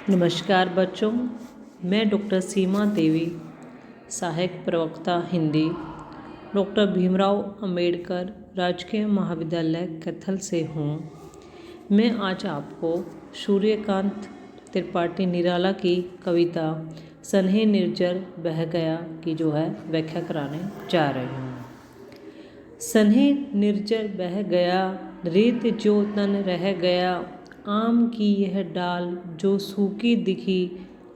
नमस्कार बच्चों, मैं डॉक्टर सीमा देवी, सहायक प्रवक्ता हिंदी, डॉक्टर भीमराव अंबेडकर राजकीय महाविद्यालय कैथल से हूँ। मैं आज आपको सूर्यकांत त्रिपाठी निराला की कविता सन्हे निर्जर बह गया की व्याख्या कराने जा रही हूँ। सन्हे निर्जर बह गया, रेत जो तन रह गया, आम की यह डाल जो सूखी दिखी,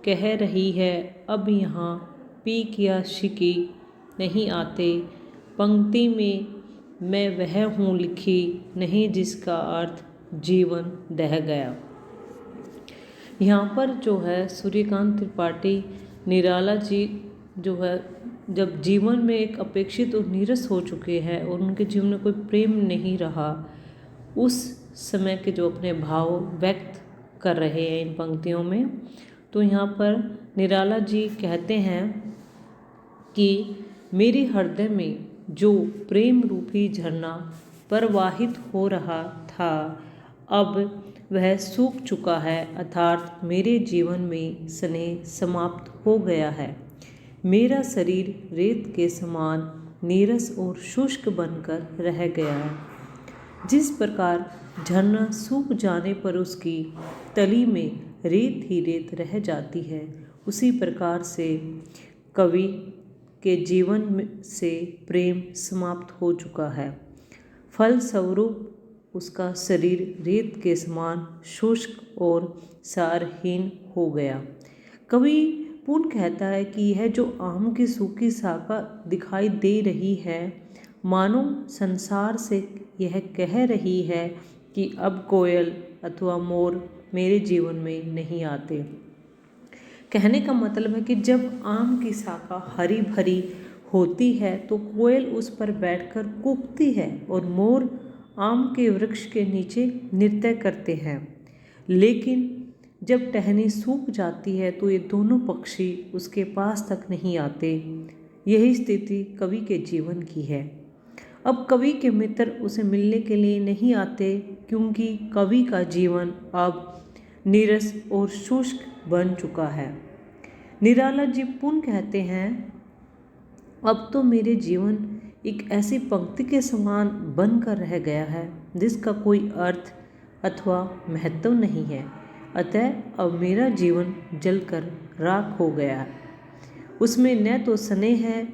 कह रही है अब यहाँ पी किया शिकी नहीं आते, पंक्ति में मैं वह हूँ लिखी नहीं जिसका अर्थ जीवन दह गया। यहाँ पर सूर्यकांत त्रिपाठी निराला जी जब जीवन में एक अपेक्षित और नीरस हो चुके हैं और उनके जीवन में कोई प्रेम नहीं रहा, उस समय के अपने भाव व्यक्त कर रहे हैं इन पंक्तियों में। तो यहाँ पर निराला जी कहते हैं कि मेरे हृदय में जो प्रेम रूपी झरना प्रवाहित हो रहा था, अब वह सूख चुका है, अर्थात मेरे जीवन में स्नेह समाप्त हो गया है। मेरा शरीर रेत के समान नीरस और शुष्क बनकर रह गया है। जिस प्रकार झरना सूख जाने पर उसकी तली में रेत ही रेत रह जाती है, उसी प्रकार से कवि के जीवन से प्रेम समाप्त हो चुका है। फलस्वरूप उसका शरीर रेत के समान शुष्क और सारहीन हो गया। कवि पूर्ण कहता है कि यह जो आम की सूखी शाखा दिखाई दे रही है, मानो संसार से यह कह रही है कि अब कोयल अथवा मोर मेरे जीवन में नहीं आते। कहने का मतलब है कि जब आम की शाखा हरी भरी होती है तो कोयल उस पर बैठकर कूकती है और मोर आम के वृक्ष के नीचे नृत्य करते हैं। लेकिन जब टहनी सूख जाती है तो ये दोनों पक्षी उसके पास तक नहीं आते। यही स्थिति कवि के जीवन की है। अब कवि के मित्र उसे मिलने के लिए नहीं आते, क्योंकि कवि का जीवन अब नीरस और शुष्क बन चुका है। निराला जी पुनः कहते हैं, अब तो मेरे जीवन एक ऐसी पंक्ति के समान बनकर रह गया है जिसका कोई अर्थ अथवा महत्व नहीं है। अतः अब मेरा जीवन जलकर राख हो गया है। उसमें न तो स्नेह है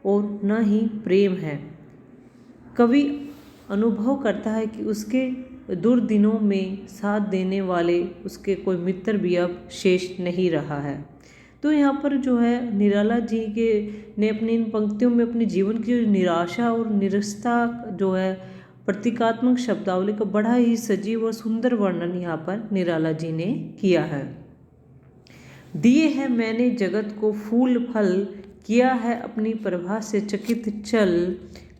और न ही प्रेम है। कवि अनुभव करता है कि उसके दुर्दिनों में साथ देने वाले उसके कोई मित्र भी अब शेष नहीं रहा है। तो यहाँ पर निराला जी के ने अपनी इन पंक्तियों में अपने जीवन की निराशा और निरसता प्रतीकात्मक शब्दावली का बड़ा ही सजीव और सुंदर वर्णन यहाँ पर निराला जी ने किया है। दिए है मैंने जगत को फूल फल, किया है अपनी प्रभा से चकित चल,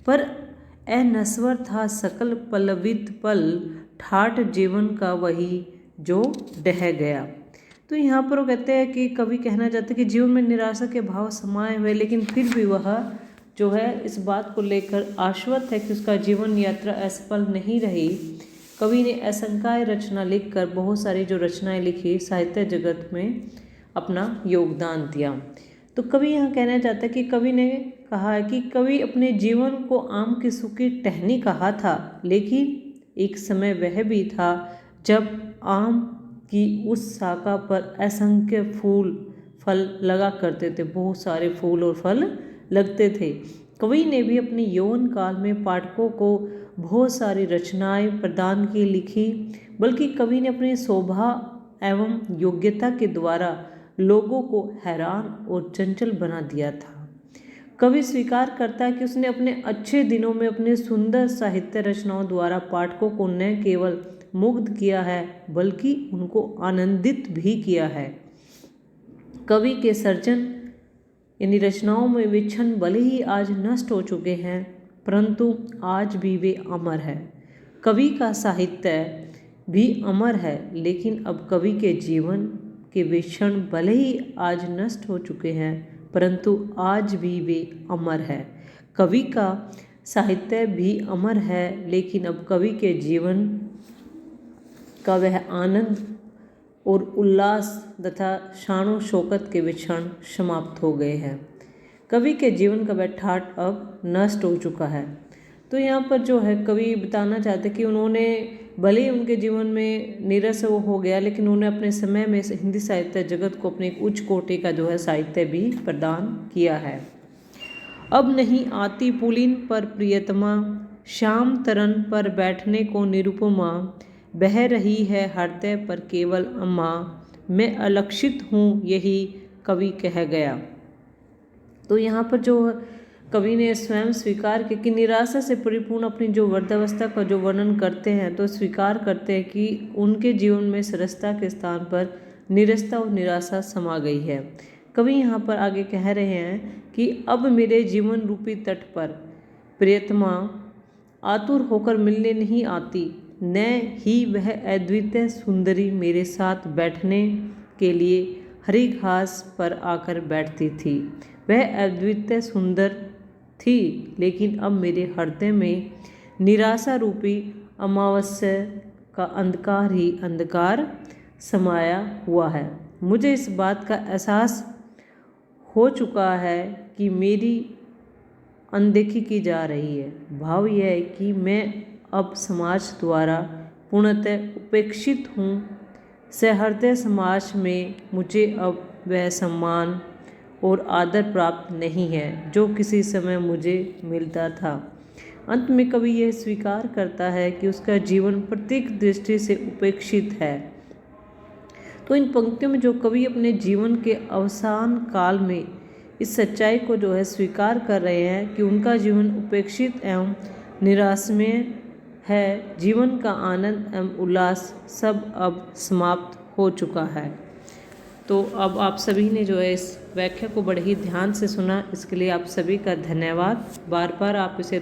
पर अनश्वर था सकल पलवित पल, ठाठ जीवन का वही जो ढह गया। तो यहाँ पर वो कहते हैं कि कवि कहना चाहते हैं कि जीवन में निराशा के भाव समाये हुए, लेकिन फिर भी वह इस बात को लेकर आश्वस्त है कि उसका जीवन यात्रा असफल नहीं रही। कवि ने असंख्य रचना लिखकर बहुत सारी रचनाएं लिखी, साहित्य जगत में अपना योगदान दिया। तो कवि यहाँ कहना चाहता है कि कवि ने कहा है कि कवि अपने जीवन को आम की सूखी टहनी कहा था, लेकिन एक समय वह भी था जब आम की उस शाखा पर असंख्य फूल फल लगा करते थे, बहुत सारे फूल और फल लगते थे। कवि ने भी अपने यौवन काल में पाठकों को बहुत सारी रचनाएं प्रदान की लिखी, बल्कि कवि ने अपनी शोभा एवं योग्यता के द्वारा लोगों को हैरान और चंचल बना दिया था। कवि स्वीकार करता है कि उसने अपने अच्छे दिनों में अपने सुंदर साहित्य रचनाओं द्वारा पाठकों को न केवल मुग्ध किया है बल्कि उनको आनंदित भी किया है। कवि के सर्जन यानी रचनाओं में वे क्षण भले ही आज नष्ट हो चुके हैं, परंतु आज भी वे अमर है। कवि का साहित्य भी अमर है, लेकिन अब कवि के जीवन के वे क्षण भले ही आज नष्ट हो चुके हैं, परंतु आज भी वे अमर है। कवि का साहित्य भी अमर है, लेकिन अब कवि के जीवन का वह आनंद और उल्लास तथा शानो शौकत के क्षण समाप्त हो गए हैं। कवि के जीवन का वह ठाठ अब नष्ट हो चुका है। तो यहाँ पर जो है कवि बताना चाहते कि उन्होंने भले ही उनके जीवन में नीरस वो हो गया, लेकिन उन्होंने अपने समय में हिंदी साहित्य जगत को अपने एक उच्च कोटि का जो है साहित्य भी प्रदान किया है। अब नहीं आती पुलिन पर प्रियतमा, श्याम तरन पर बैठने को निरुपमा, बह रही है हृदय पर केवल अम्मा, मैं अलक्षित हूँ यही कवि कह गया। तो यहाँ पर जो कवि ने स्वयं स्वीकार किया कि निराशा से परिपूर्ण अपनी जो वृद्धावस्था का जो वर्णन करते हैं, तो स्वीकार करते हैं कि उनके जीवन में सरसता के स्थान पर निरस्ता और निराशा समा गई है। कवि यहाँ पर आगे कह रहे हैं कि अब मेरे जीवन रूपी तट पर प्रियतमा आतुर होकर मिलने नहीं आती, न ही वह अद्वितीय सुंदरी मेरे साथ बैठने के लिए हरी घास पर आकर बैठती थी। वह अद्वितीय सुंदर थी, लेकिन अब मेरे हृदय में निराशा रूपी अमावस्या का अंधकार ही अंधकार समाया हुआ है। मुझे इस बात का एहसास हो चुका है कि मेरी अनदेखी की जा रही है। भाव यह है कि मैं अब समाज द्वारा पूर्णतः उपेक्षित हूँ। सहृदय समाज में मुझे अब वह सम्मान और आदर प्राप्त नहीं है जो किसी समय मुझे मिलता था। अंत में कवि यह स्वीकार करता है कि उसका जीवन प्रत्येक दृष्टि से उपेक्षित है। तो इन पंक्तियों में जो कवि अपने जीवन के अवसान काल में इस सच्चाई को जो है स्वीकार कर रहे हैं कि उनका जीवन उपेक्षित एवं निराशमय है, जीवन का आनंद एवं उल्लास सब अब समाप्त हो चुका है। तो अब आप सभी ने जो है इस व्याख्या को बड़े ही ध्यान से सुना, इसके लिए आप सभी का धन्यवाद। बार बार आप इसे